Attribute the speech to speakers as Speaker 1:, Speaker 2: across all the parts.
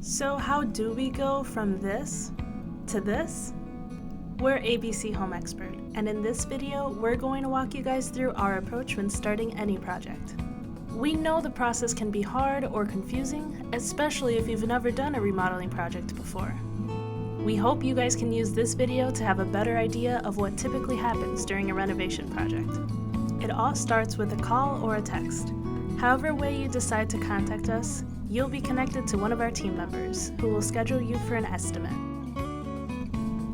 Speaker 1: So how do we go from this to this? We're ABC Home Expert, and in this video, we're going to walk you guys through our approach when starting any project. We know the process can be hard or confusing, especially if you've never done a remodeling project before. We hope you guys can use this video to have a better idea of what typically happens during a renovation project. It all starts with a call or a text. However way you decide to contact us, you'll be connected to one of our team members who will schedule you for an estimate.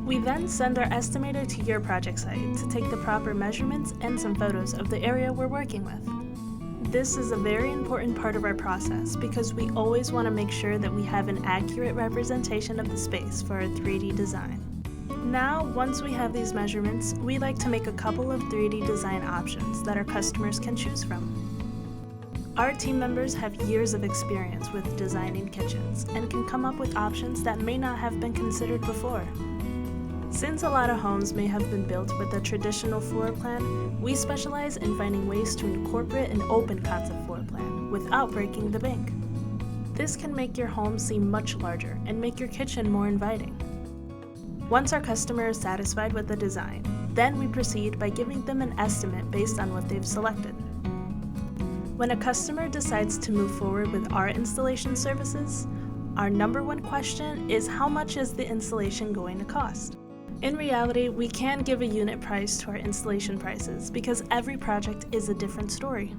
Speaker 1: We then send our estimator to your project site to take the proper measurements and some photos of the area we're working with. This is a very important part of our process because we always want to make sure that we have an accurate representation of the space for our 3D design. Now, once we have these measurements, we like to make a couple of 3D design options that our customers can choose from. Our team members have years of experience with designing kitchens and can come up with options that may not have been considered before. Since a lot of homes may have been built with a traditional floor plan, we specialize in finding ways to incorporate an open concept floor plan without breaking the bank. This can make your home seem much larger and make your kitchen more inviting. Once our customer is satisfied with the design, then we proceed by giving them an estimate based on what they've selected. When a customer decides to move forward with our installation services, our number one question is how much is the installation going to cost? In reality, we can give a unit price to our installation prices because every project is a different story.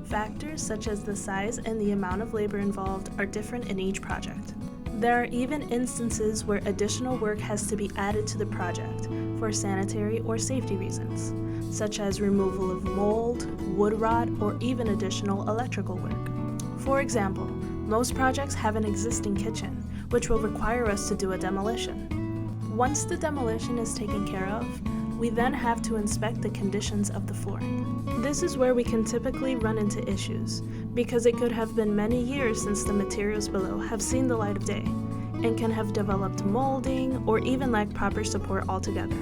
Speaker 1: Factors such as the size and the amount of labor involved are different in each project. There are even instances where additional work has to be added to the project for sanitary or safety reasons, such as removal of mold, wood rot, or even additional electrical work. For example, most projects have an existing kitchen, which will require us to do a demolition. Once the demolition is taken care of, we then have to inspect the conditions of the flooring. This is where we can typically run into issues, because it could have been many years since the materials below have seen the light of day, and can have developed molding or even lack proper support altogether.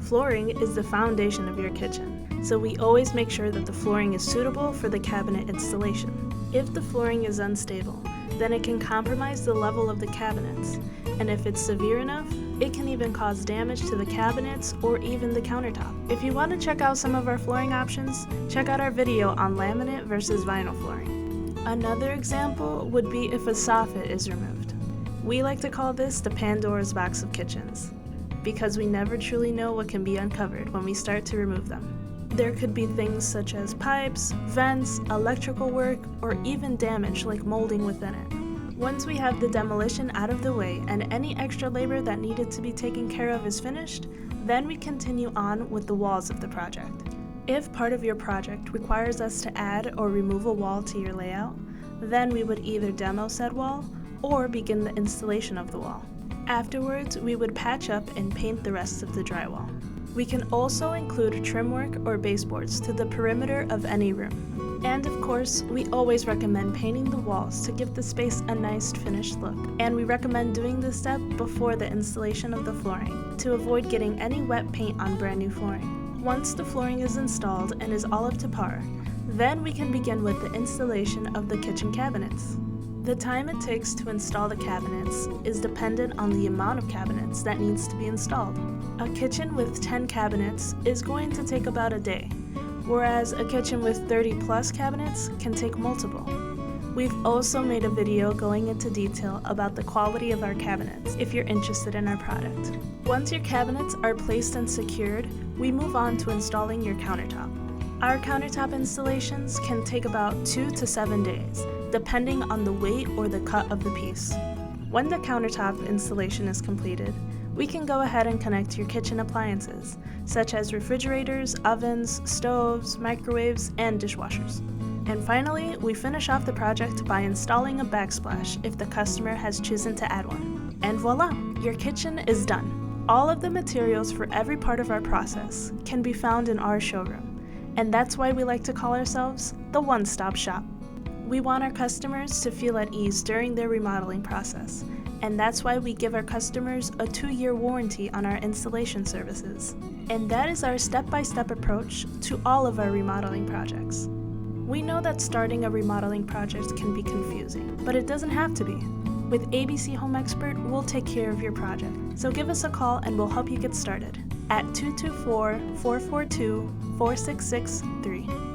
Speaker 1: Flooring is the foundation of your kitchen, so we always make sure that the flooring is suitable for the cabinet installation. If the flooring is unstable, then it can compromise the level of the cabinets, and if it's severe enough, it can even cause damage to the cabinets or even the countertop. If you want to check out some of our flooring options, check out our video on laminate versus vinyl flooring. Another example would be if a soffit is removed. We like to call this the Pandora's box of kitchens, because we never truly know what can be uncovered when we start to remove them. There could be things such as pipes, vents, electrical work, or even damage like molding within it. Once we have the demolition out of the way and any extra labor that needed to be taken care of is finished, then we continue on with the walls of the project. If part of your project requires us to add or remove a wall to your layout, then we would either demo said wall or begin the installation of the wall. Afterwards, we would patch up and paint the rest of the drywall. We can also include trim work or baseboards to the perimeter of any room. And of course, we always recommend painting the walls to give the space a nice finished look. And we recommend doing this step before the installation of the flooring to avoid getting any wet paint on brand new flooring. Once the flooring is installed and is all up to par, then we can begin with the installation of the kitchen cabinets. The time it takes to install the cabinets is dependent on the amount of cabinets that needs to be installed. A kitchen with 10 cabinets is going to take about a day, whereas a kitchen with 30 plus cabinets can take multiple. We've also made a video going into detail about the quality of our cabinets if you're interested in our product. Once your cabinets are placed and secured, we move on to installing your countertop. Our countertop installations can take about 2 to 7 days, depending on the weight or the cut of the piece. When the countertop installation is completed, we can go ahead and connect your kitchen appliances, such as refrigerators, ovens, stoves, microwaves, and dishwashers. And finally, we finish off the project by installing a backsplash if the customer has chosen to add one. And voila, your kitchen is done. All of the materials for every part of our process can be found in our showroom, and that's why we like to call ourselves the one-stop shop. We want our customers to feel at ease during their remodeling process, and that's why we give our customers a 2-year warranty on our installation services. And that is our step-by-step approach to all of our remodeling projects. We know that starting a remodeling project can be confusing, but it doesn't have to be. With ABC Home Expert, we'll take care of your project. So give us a call and we'll help you get started at 224-442-4663.